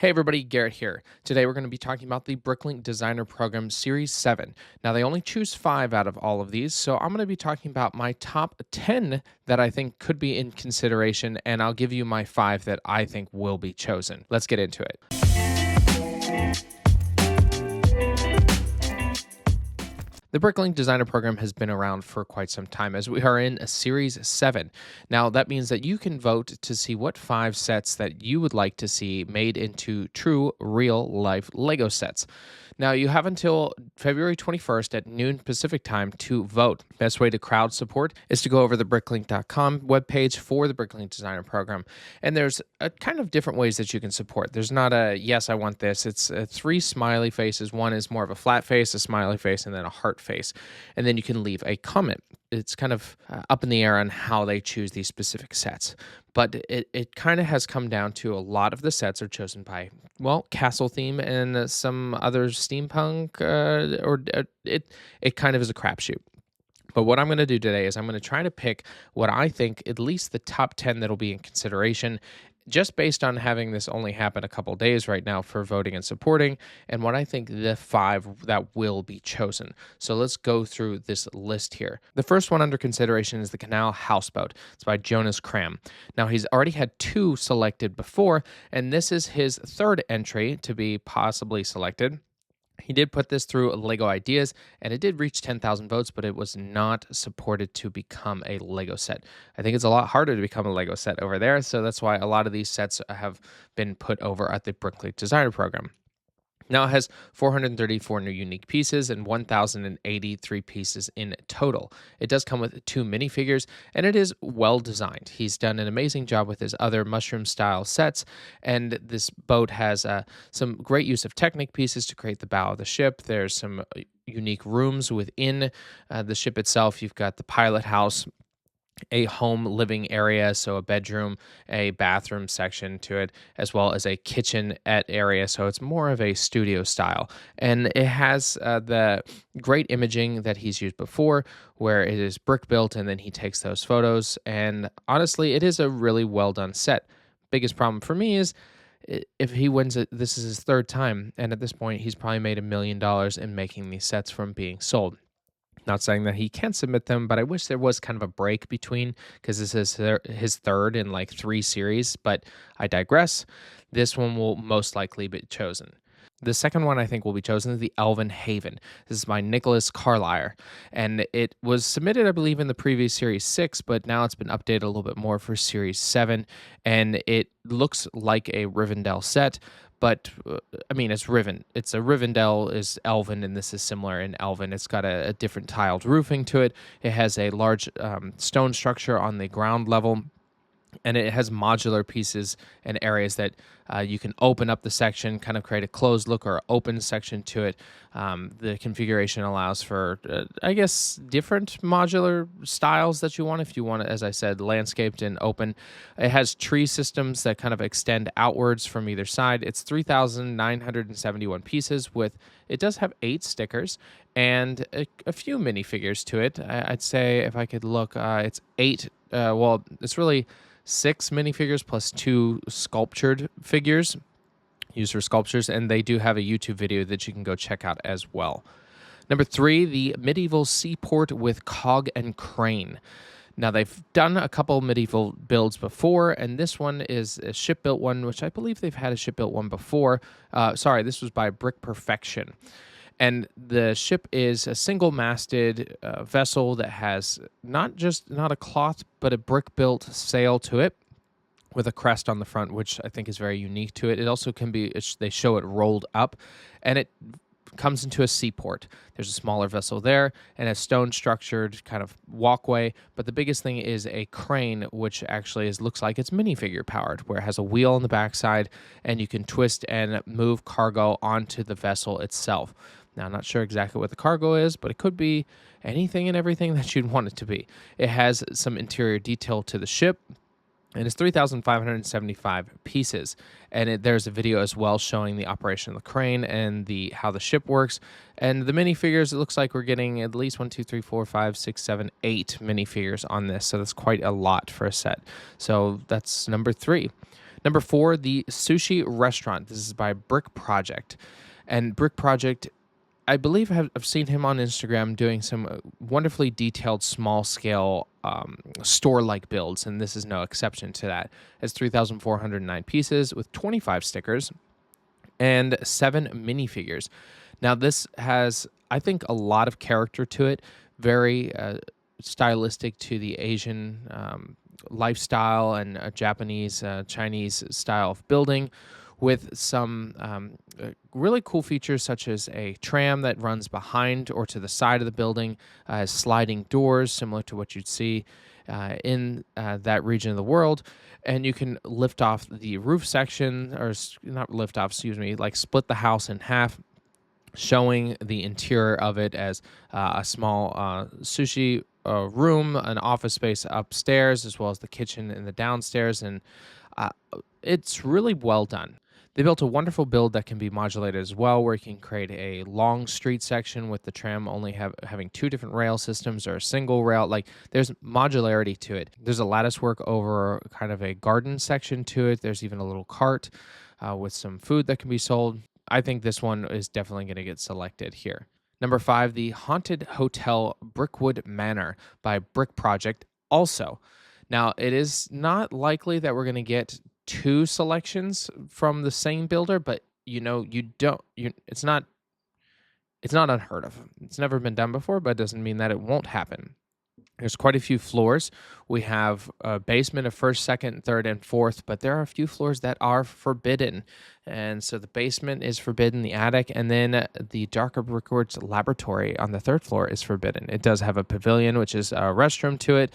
Hey everybody, Garrett here. Today we're going to be talking about the Bricklink Designer Program Series 7. Now they only choose 5 out of all of these, so I'm going to be talking about my top 10 that I think could be in consideration, and I'll give you my 5 that I think will be chosen. Let's get into it. The Bricklink Designer Program has been around for quite some time as we are in a Series 7. Now, that means that you can vote to see what 5 sets that you would like to see made into true, real-life Lego sets. Now, you have until February 21st at noon Pacific time to vote. Best way to crowd support is to go over the bricklink.com webpage for the Bricklink Designer Program. And there's a kind of different ways that you can support. There's not a, yes, I want this. It's 3 smiley faces. One is more of a flat face, a smiley face, and then a heart face. And then you can leave a comment. It's kind of up in the air on how they choose these specific sets. But it kind of has come down to a lot of the sets are chosen by, well, castle theme and some other steampunk, it kind of is a crapshoot. But what I'm going to do today is I'm going to try to pick what I think at least the top 10 that'll be in consideration, just based on having this only happen a couple days right now for voting and supporting, and what I think the 5 that will be chosen. So let's go through this list here. The first one under consideration is the Canal Houseboat. It's by Jonas Kram. Now, he's already had 2 selected before, and this is his 3rd entry to be possibly selected. He did put this through Lego Ideas, and it did reach 10,000 votes, but it was not supported to become a Lego set. I think it's a lot harder to become a Lego set over there, so that's why a lot of these sets have been put over at the Bricklink Designer Program. Now it has 434 new unique pieces and 1,083 pieces in total. It does come with 2 minifigures, and it is well designed. He's done an amazing job with his other mushroom-style sets, and this boat has some great use of Technic pieces to create the bow of the ship. There's some unique rooms within the ship itself. You've got the pilot house, a home living area, so a bedroom, a bathroom section to it, as well as a kitchenette area. So it's more of a studio style. And it has the great imaging that he's used before, where it is brick built and then he takes those photos. And honestly, it is a really well done set. Biggest problem for me is if he wins it, this is his 3rd time. And at this point, he's probably made $1 million in making these sets from being sold. Not saying that he can't submit them, but I wish there was kind of a break between, because this is his 3rd in like 3 series, but I digress. This one will most likely be chosen. The second one I think will be chosen is the Elven Haven. This is by Nicholas Carlyle, and it was submitted, I believe, in the previous Series 6, but now it's been updated a little bit more for Series 7, and it looks like a Rivendell set, but I mean, it's Riven. It's a Rivendell is Elven, and this is similar in Elven. It's got a different tiled roofing to it. It has a large stone structure on the ground level, and it has modular pieces and areas that you can open up the section, kind of create a closed look or open section to it. The configuration allows for, I guess, different modular styles that you want. If you want it, as I said, landscaped and open. It has tree systems that kind of extend outwards from either side. It's 3,971 pieces with, it does have 8 stickers and a few minifigures to it. I'd say if I could look, it's 8, well, it's really 6 minifigures plus 2 sculptured figures used for sculptures, and they do have a YouTube video that you can go check out as well. Number 3, the Medieval Seaport with Cog and Crane. Now, they've done a couple medieval builds before, and this one is a ship-built one, which I believe they've had a ship-built one before. Sorry, this was by Brick Perfection. And the ship is a single-masted vessel that has not a cloth, but a brick-built sail to it with a crest on the front, which I think is very unique to it. It also can be, they show it rolled up, and it comes into a seaport. There's a smaller vessel there and a stone-structured kind of walkway, but the biggest thing is a crane, which actually looks like it's minifigure powered, where it has a wheel on the backside, and you can twist and move cargo onto the vessel itself. Now, I'm not sure exactly what the cargo is, but it could be anything and everything that you'd want it to be. It has some interior detail to the ship, and it's 3,575 pieces. And there's a video as well showing the operation of the crane and how the ship works. And the minifigures, it looks like we're getting at least 1, 2, 3, 4, 5, 6, 7, 8 minifigures on this. So that's quite a lot for a set. So that's number 3. Number four, the sushi restaurant. This is by Brick Project. And Brick Project, I believe I've seen him on Instagram doing some wonderfully detailed small scale store like builds, and this is no exception to that. It's 3,409 pieces with 25 stickers and 7 minifigures. Now, this has, I think, a lot of character to it, very stylistic to the Asian lifestyle and Japanese, Chinese style of building, with some really cool features such as a tram that runs behind or to the side of the building, has sliding doors similar to what you'd see in that region of the world. And you can lift off the roof section, or not lift off, excuse me, like split the house in half, showing the interior of it as a small sushi room, an office space upstairs, as well as the kitchen and the downstairs. And uh, it's really well done. They built a wonderful build that can be modulated as well, where you can create a long street section with the tram only having two different rail systems or a single rail. Like, there's modularity to it. There's a lattice work over kind of a garden section to it. There's even a little cart with some food that can be sold. I think this one is definitely going to get selected here. Number five, the Haunted Hotel Brickwood Manor by Brick Project. Also, now it is not likely that we're going to get two selections from the same builder, but it's not unheard of. It's never been done before, but it doesn't mean that it won't happen. There's quite a few floors. We have a basement of first, second, third, and fourth, but there are a few floors that are forbidden. And so the basement is forbidden, the attic, and then the Darker Brickworks laboratory on the third floor is forbidden. It does have a pavilion, which is a restroom to it.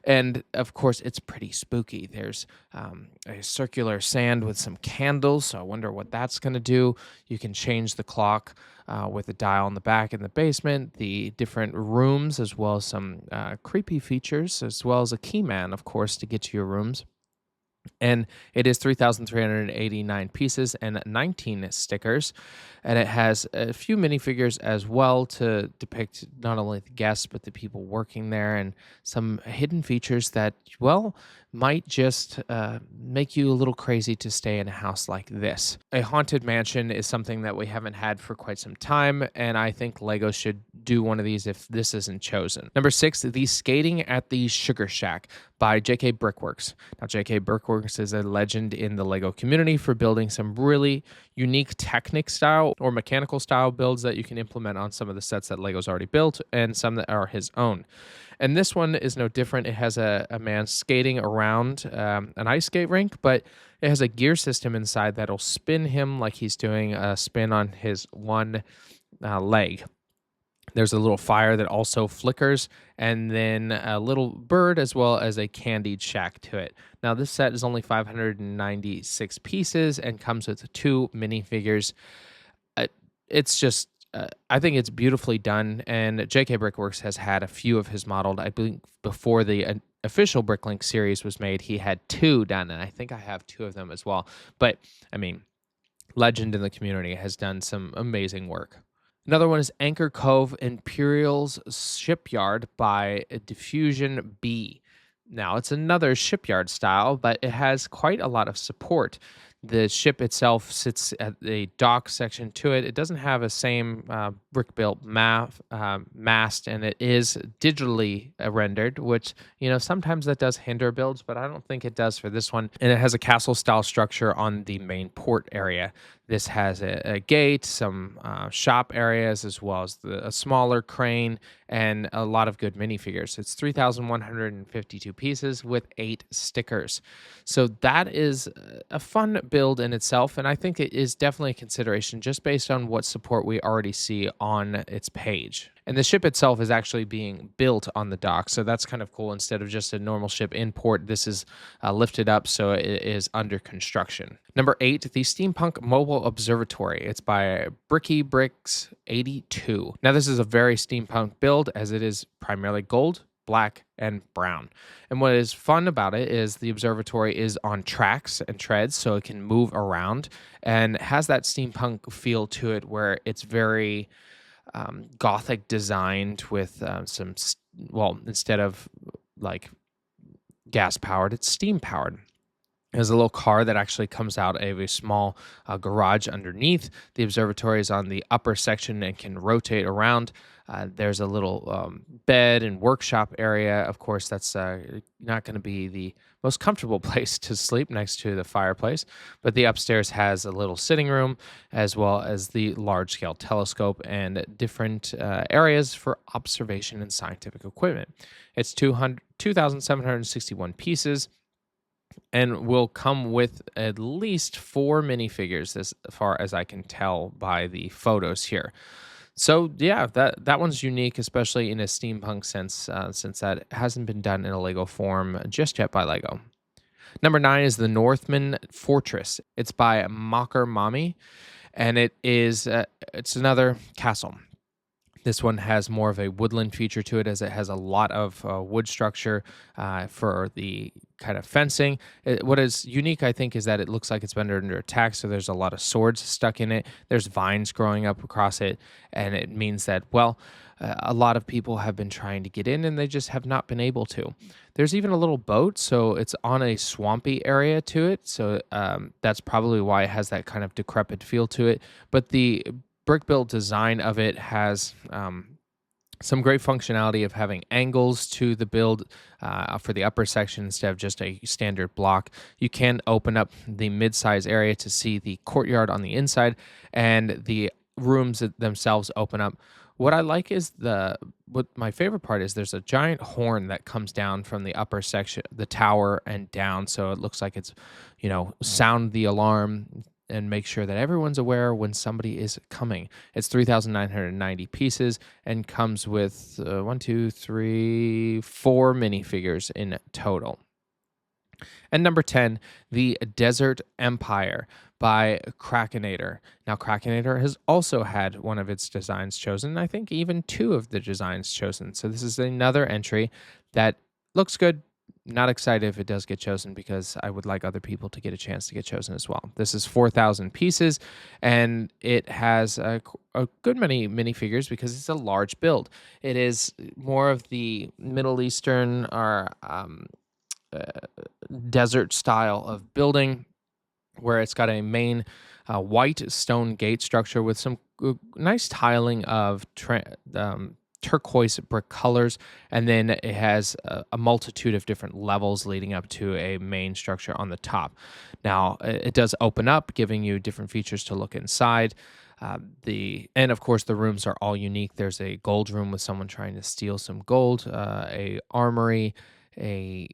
And of course, it's pretty spooky. There's a circular sand with some candles, so I wonder what that's going to do. You can change the clock with a dial on the back in the basement, the different rooms, as well as some creepy features, as well as a key man, of course, to get to your rooms. And it is 3,389 pieces and 19 stickers. And it has a few minifigures as well to depict not only the guests, but the people working there, and some hidden features that, well, might just make you a little crazy to stay in a house like this. A haunted mansion is something that we haven't had for quite some time, and I think Lego should do one of these if this isn't chosen. Number six, the Skating at the Sugar Shack by JK Brickworks. Now, JK Brickworks is a legend in the Lego community for building some really unique Technic style or mechanical style builds that you can implement on some of the sets that Lego's already built, and some that are his own. And this one is no different. It has a man skating around an ice skate rink, but it has a gear system inside that'll spin him like he's doing a spin on his one leg. There's a little fire that also flickers, and then a little bird, as well as a candied shack to it. Now, this set is only 596 pieces and comes with 2 minifigures. It's just, I think it's beautifully done, and JK Brickworks has had a few of his modeled. I believe before the official Bricklink series was made, he had 2 done, and I think I have 2 of them as well. But, I mean, legend in the community, has done some amazing work. Another one is Anchor Cove Imperial's Shipyard by Diffusion B. Now, it's another shipyard style, but it has quite a lot of support. The ship itself sits at a dock section to it. It doesn't have a same brick-built mast, and it is digitally rendered, which, sometimes that does hinder builds, but I don't think it does for this one. And it has a castle-style structure on the main port area. This has a gate, some shop areas, as well as a smaller crane, and a lot of good minifigures. It's 3,152 pieces with 8 stickers. So that is a fun build in itself, and I think it is definitely a consideration just based on what support we already see on its page. And the ship itself is actually being built on the dock, so that's kind of cool. Instead of just a normal ship in port, this is lifted up, so it is under construction. Number 8, the Steampunk Mobile Observatory. It's by Bricky Bricks 82. Now, this is a very steampunk build, as it is primarily gold, black, and brown. And what is fun about it is the observatory is on tracks and treads, so it can move around, and has that steampunk feel to it, where it's very gothic designed with instead of like gas powered, it's steam powered. There's a little car that actually comes out of a small garage underneath. The observatory is on the upper section and can rotate around. There's a little bed and workshop area. Of course, that's not going to be the most comfortable place to sleep next to the fireplace, but the upstairs has a little sitting room as well as the large scale telescope and different areas for observation and scientific equipment. It's 2,761 pieces and will come with at least four minifigures, as far as I can tell by the photos here. So yeah, that one's unique, especially in a steampunk sense, since that hasn't been done in a Lego form just yet by Lego. Number 9 is the Northman Fortress. It's by Mocker Mami, and it's another castle. This one has more of a woodland feature to it, as it has a lot of wood structure for the kind of fencing. What is unique, I think, is that it looks like it's been under attack. So there's a lot of swords stuck in it. There's vines growing up across it. And it means that, well, a lot of people have been trying to get in and they just have not been able to. There's even a little boat. So it's on a swampy area to it. So that's probably why it has that kind of decrepit feel to it. But the brick built design of it has some great functionality of having angles to the build for the upper section instead of just a standard block. You can open up the mid-size area to see the courtyard on the inside, and the rooms themselves open up. What I like is what my favorite part is there's a giant horn that comes down from the upper section, the tower, and down. So it looks like it's, sound the alarm and make sure that everyone's aware when somebody is coming. It's 3,990 pieces and comes with 4 minifigures in total. And number 10, the Desert Empire by Krakenator. Now, Krakenator has also had one of its designs chosen, I think even two of the designs chosen. So this is another entry that looks good. Not excited if it does get chosen because I would like other people to get a chance to get chosen as well. This is 4,000 pieces, and it has a good many minifigures because it's a large build. It is more of the Middle Eastern or uh, desert style of building, where it's got a main white stone gate structure with some nice tiling of turquoise brick colors, and then it has a multitude of different levels leading up to a main structure on the top. Now, it does open up, giving you different features to look inside. And of course the rooms are all unique. There's a gold room with someone trying to steal some gold, a armory, a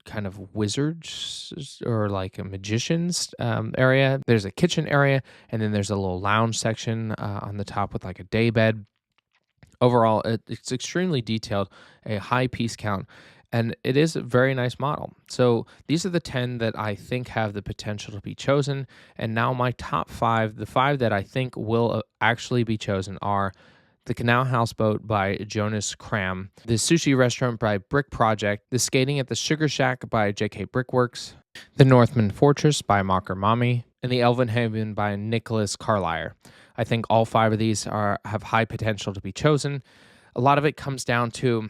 kind of wizards or like a magician's area. There's a kitchen area, and then there's a little lounge section on the top with like a day bed. Overall, it's extremely detailed, a high piece count, and it is a very nice model. So these are the 10 that I think have the potential to be chosen. And now my top 5, the 5 that I think will actually be chosen are the Canal Houseboat by Jonas Kram, the Sushi Restaurant by Brick Project, the Skating at the Sugar Shack by JK Brickworks, the Northman Fortress by Mocker Mami, and the Elven Haven by Nicholas Carlier. I think all 5 of these have high potential to be chosen. A lot of it comes down to,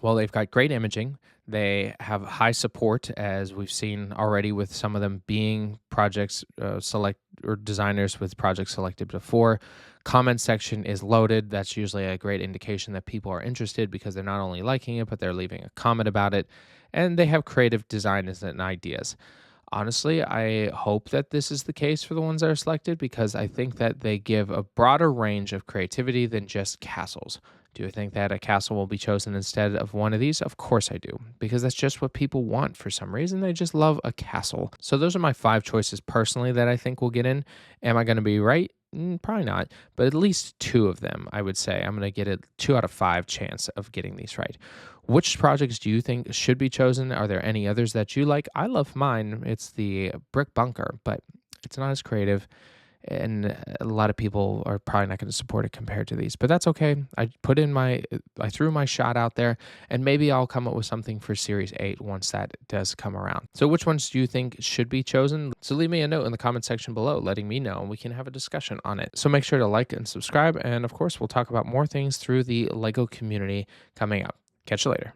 well, they've got great imaging. They have high support, as we've seen already with some of them being projects select or designers with projects selected before. Comment section is loaded. That's usually a great indication that people are interested because they're not only liking it, but they're leaving a comment about it. And they have creative designs and ideas. Honestly, I hope that this is the case for the ones that are selected because I think that they give a broader range of creativity than just castles. Do I think that a castle will be chosen instead of one of these? Of course I do, because that's just what people want for some reason. They just love a castle. So those are my 5 choices personally that I think will get in. Am I going to be right? Probably not, but at least 2 of them, I would say. I'm going to get a 2 out of 5 chance of getting these right. Which projects do you think should be chosen? Are there any others that you like? I love mine. It's the Brick Bunker, but it's not as creative, and a lot of people are probably not going to support it compared to these, but that's okay. I threw my shot out there, and maybe I'll come up with something for Series 8 once that does come around. So which ones do you think should be chosen? So leave me a note in the comment section below letting me know, and we can have a discussion on it. So make sure to like and subscribe, and of course, we'll talk about more things through the LEGO community coming up. Catch you later.